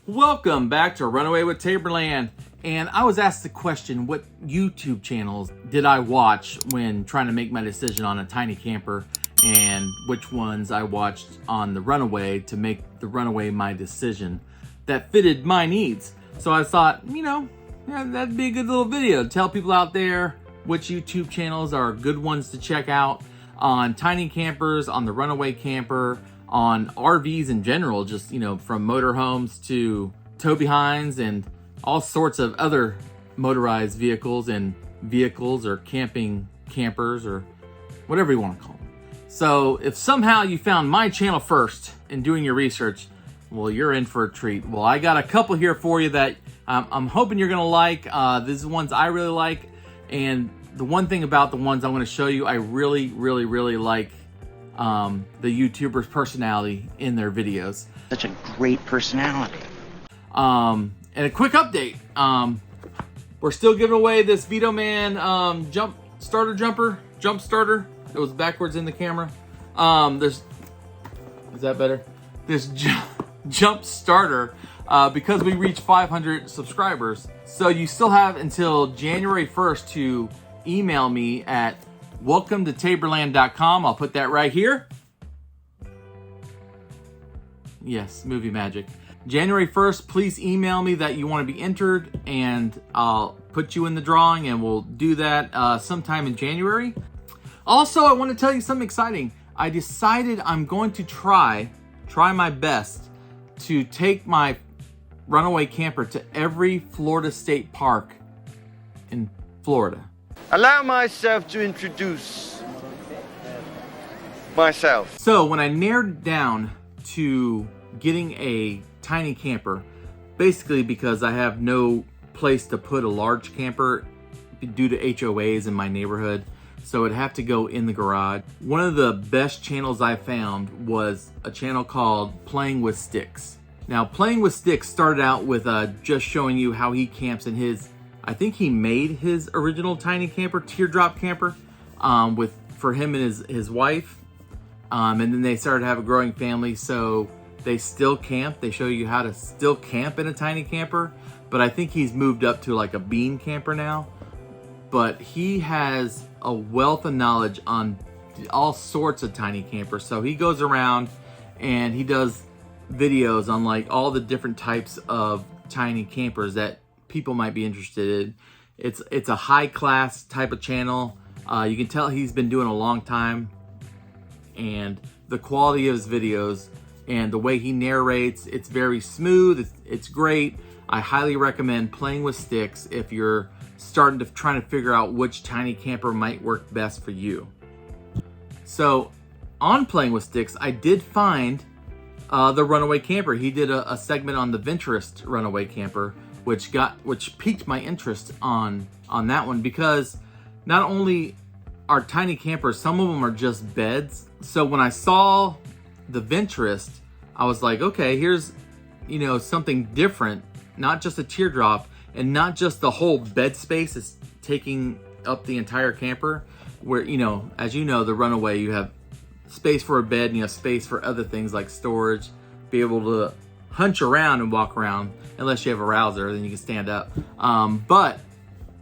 Welcome back to Runaway with Taborland. And I was asked the question, what YouTube channels did I watch when trying to make my decision on a tiny camper, and which ones I watched on the Runaway to make the Runaway my decision that fitted my needs. So I thought, that'd be a good little video to tell people out there which YouTube channels are good ones to check out on tiny campers, on the Runaway camper, on RVs in general, just, from motorhomes to tow behinds and all sorts of other motorized vehicles or camping campers or whatever you want to call them. So if somehow you found my channel first in doing your research, well, you're in for a treat. Well, I got a couple here for you that I'm hoping you're gonna like. These are ones I really like, and the one thing about the ones I'm gonna show you, I really like the YouTuber's personality in their videos. Such a great personality. And a quick update. We're still giving away this Vito Man jump starter. It was backwards in the camera. Is that better? This jump starter, because we reached 500 subscribers. So you still have until January 1st to email me at welcome-to-taborland.com. I'll put that right here. Yes, movie magic. January 1st, please email me that you want to be entered, and I'll put you in the drawing, and we'll do that sometime in January. Also, I want to tell you something exciting. I decided I'm going to try my best to take my Runaway camper to every Florida state park in Florida. Allow myself to introduce myself. So when I narrowed it down to getting a tiny camper, basically because I have no place to put a large camper due to HOAs in my neighborhood, so it'd have to go in the garage. One of the best channels I found was a channel called Playing with Sticks. Now, Playing with Sticks started out with just showing you how he camps in his, I think he made his original tiny camper, teardrop camper, for him and his wife. And then they started to have a growing family, so they still camp. They show you how to still camp in a tiny camper, but I think he's moved up to like a bean camper now. But he has a wealth of knowledge on all sorts of tiny campers. So he goes around and he does videos on like all the different types of tiny campers that people might be interested in. It's a high class type of channel. You can tell he's been doing it a long time, and the quality of his videos and the way he narrates, it's very smooth. It's great. I highly recommend Playing with Sticks if you're trying to figure out which tiny camper might work best for you. So on Playing with Sticks, I did find the Runaway camper. He did a segment on the Venturist Runaway camper, which piqued my interest on that one, because not only are tiny campers, some of them are just beds. So when I saw the Venturist, I was like, okay, here's something different, not just a teardrop and not just the whole bed space is taking up the entire camper, where as you know, the Runaway, you have space for a bed and you have space for other things like storage, be able to hunch around and walk around, unless you have a rouser, then you can stand up. But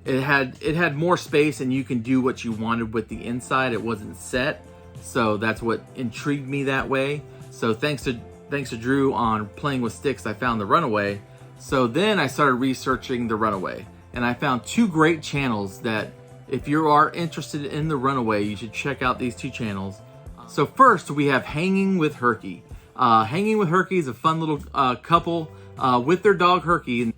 it had more space, and you can do what you wanted with the inside. It wasn't set, so that's what intrigued me that way. So thanks to Drew on Playing with Sticks, I found the Runaway. So then I started researching the Runaway, and I found two great channels that if you are interested in the Runaway, you should check out these two channels. So first we have Hanging with Herky. Hanging with Herky is a fun little couple with their dog Herky.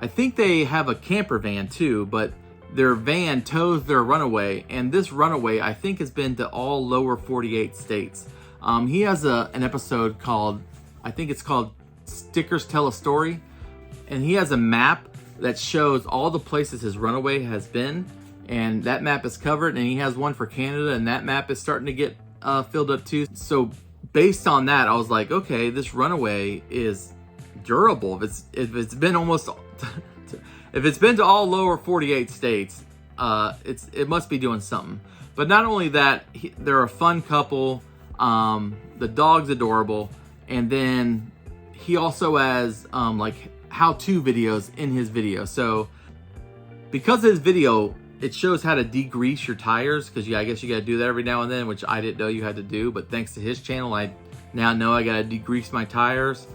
I think they have a camper van too, but their van tows their Runaway, and this Runaway I think has been to all lower 48 states. He has an episode called, I think it's called Stickers Tell a Story, and he has a map that shows all the places his Runaway has been, and that map is covered, and he has one for Canada, and that map is starting to get filled up too. So based on that, I was like, okay, this Runaway is durable. If it's been if it's been to all lower 48 states, it must be doing something. But not only that, they're a fun couple. The dog's adorable, and then he also has like how-to videos in his video. So because of his video, it shows how to degrease your tires, because I guess you got to do that every now and then, which I didn't know you had to do, but thanks to his channel, I now know I got to degrease my tires.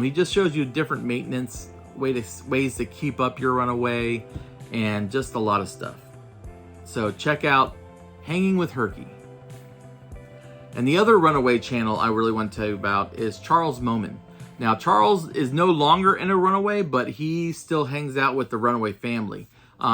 He just shows you different maintenance ways to keep up your Runaway, and just a lot of stuff. So check out Hanging with Herky. And the other Runaway channel I really want to tell you about is Charles Moman. Now, Charles is no longer in a Runaway, but he still hangs out with the Runaway family.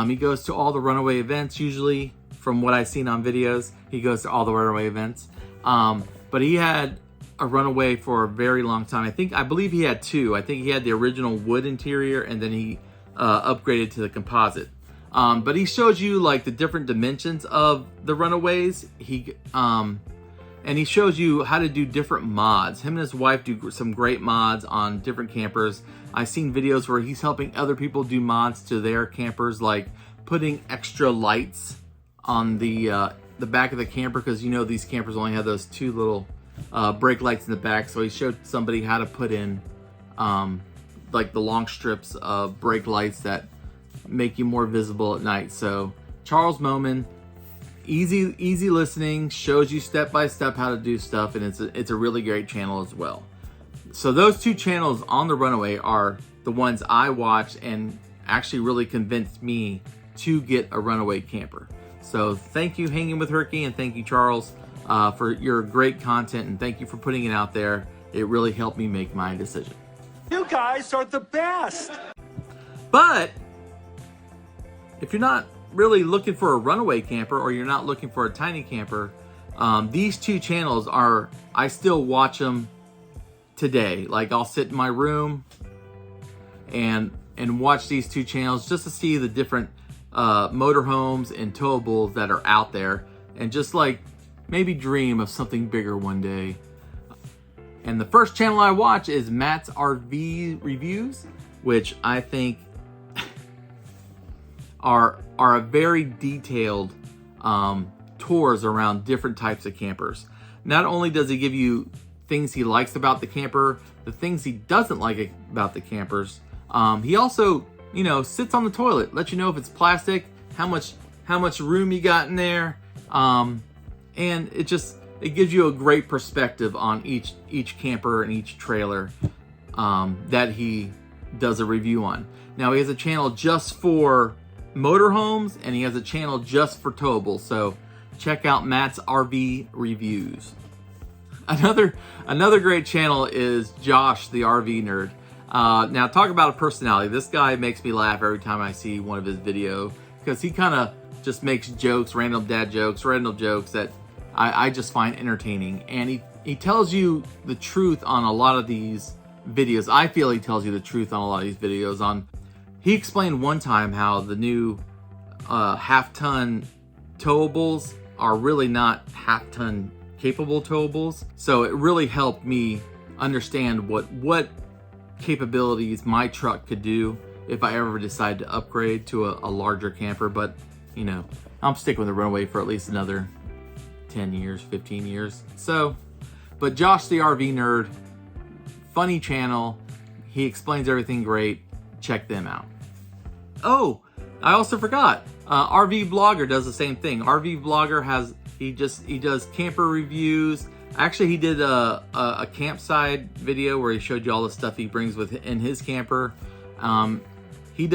He goes to all the Runaway events, usually, from what I've seen on videos. He goes to all the Runaway events. But he had a Runaway for a very long time. I believe he had two. I think he had the original wood interior, and then he upgraded to the composite. But he shows you like the different dimensions of the Runaways. And he shows you how to do different mods. Him and his wife do some great mods on different campers. I've seen videos where he's helping other people do mods to their campers, like putting extra lights on the back of the camper, because you know these campers only have those two little brake lights in the back. So he showed somebody how to put in like the long strips of brake lights that make you more visible at night. So Charles Moman, easy listening, shows you step by step how to do stuff, and it's a really great channel as well. So those two channels on the Runaway are the ones I watched and actually really convinced me to get a Runaway camper. So thank you, Hanging with Herky, and thank you, Charles, for your great content, and thank you for putting it out there. It really helped me make my decision. You guys are the best. But if you're not really looking for a Runaway camper, or you're not looking for a tiny camper, these two channels I still watch them today. Like, I'll sit in my room and watch these two channels just to see the different motorhomes and towables that are out there, and just like maybe dream of something bigger one day. And the first channel I watch is Matt's RV Reviews, which I think are a very detailed tours around different types of campers. Not only does he give you things he likes about the camper, the things he doesn't like about the campers, he also, sits on the toilet, lets you know if it's plastic, how much room you got in there, and it gives you a great perspective on each camper and each trailer that he does a review on. Now, he has a channel just for motorhomes, and he has a channel just for towables. So check out Matt's RV Reviews. Another great channel is Josh, the RV Nerd. Now, talk about a personality. This guy makes me laugh every time I see one of his videos, because he kind of just makes jokes, random dad jokes, random jokes that I just find entertaining. And he tells you the truth on a lot of these videos. I feel he tells you the truth on a lot of these videos. He explained one time how the new half-ton towables are really not half-ton capable towables. So it really helped me understand what capabilities my truck could do if I ever decide to upgrade to a larger camper. But, I'm sticking with the Runaway for at least another 10 years, 15 years. So, but Josh, the RV Nerd, funny channel. He explains everything great. Check them out. Oh, I also forgot. RV Blogger does the same thing. RV Blogger he does camper reviews. Actually, he did a campsite video where he showed you all the stuff he brings in his camper. He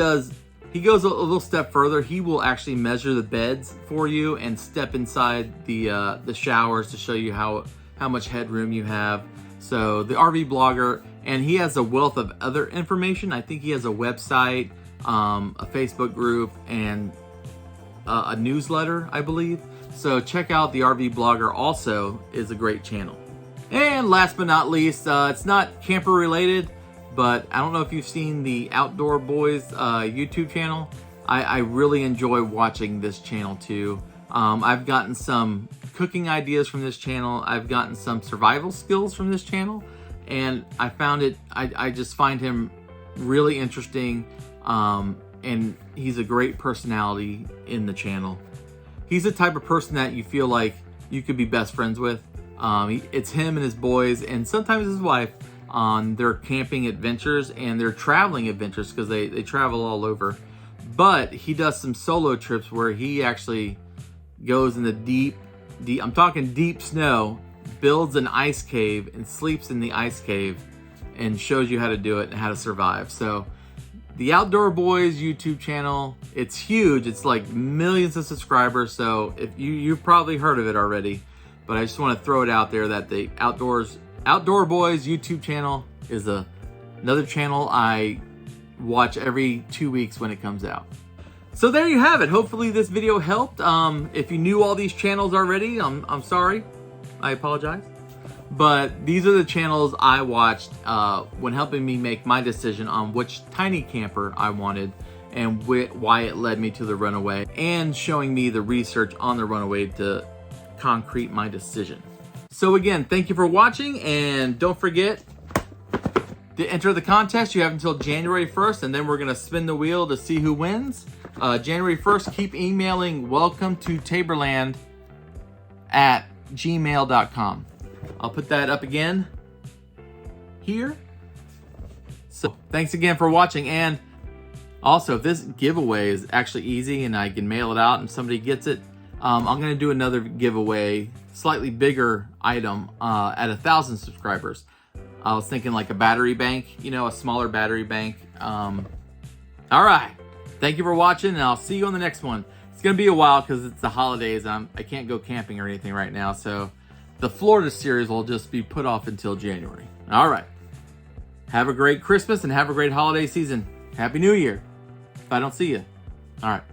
goes a little step further. He will actually measure the beds for you and step inside the showers to show you how much headroom you have. So the RV Blogger, and he has a wealth of other information. I think he has a website, a Facebook group, and a newsletter, I believe. So check out the RV Blogger. Also is a great channel. And last but not least, it's not camper related, but I don't know if you've seen the Outdoor Boys YouTube channel. I really enjoy watching this channel too. I've gotten some cooking ideas from this channel. I've gotten some survival skills from this channel, and I just find him really interesting, and he's a great personality in the channel. He's the type of person that you feel like you could be best friends with. It's him and his boys, and sometimes his wife, on their camping adventures and their traveling adventures, because they travel all over. But he does some solo trips where he actually goes in the deep, I'm talking deep snow, builds an ice cave and sleeps in the ice cave and shows you how to do it and how to survive. So the Outdoor Boys YouTube channel, it's huge. It's like millions of subscribers. So if you've probably heard of it already, but I just want to throw it out there that the Outdoor Boys YouTube channel is another channel I watch every 2 weeks when it comes out. So there you have it. Hopefully this video helped. If you knew all these channels already, I'm sorry. I apologize. But these are the channels I watched when helping me make my decision on which tiny camper I wanted and why it led me to the Runaway, and showing me the research on the Runaway to concrete my decision. So again, thank you for watching, and don't forget to enter the contest. You have until January 1st, and then we're gonna spin the wheel to see who wins. January 1st, keep emailing welcome-to-taborland@gmail.com. I'll put that up again here. So thanks again for watching. And also, if this giveaway is actually easy and I can mail it out and somebody gets it, I'm gonna do another giveaway, slightly bigger item at 1,000 subscribers. I was thinking like a battery bank, you know, a smaller battery bank. All right, thank you for watching, and I'll see you on the next one. It's gonna be a while because it's the holidays. I can't go camping or anything right now, so the Florida series will just be put off until January. All right, have a great Christmas and have a great holiday season. Happy New Year if I don't see you. All right.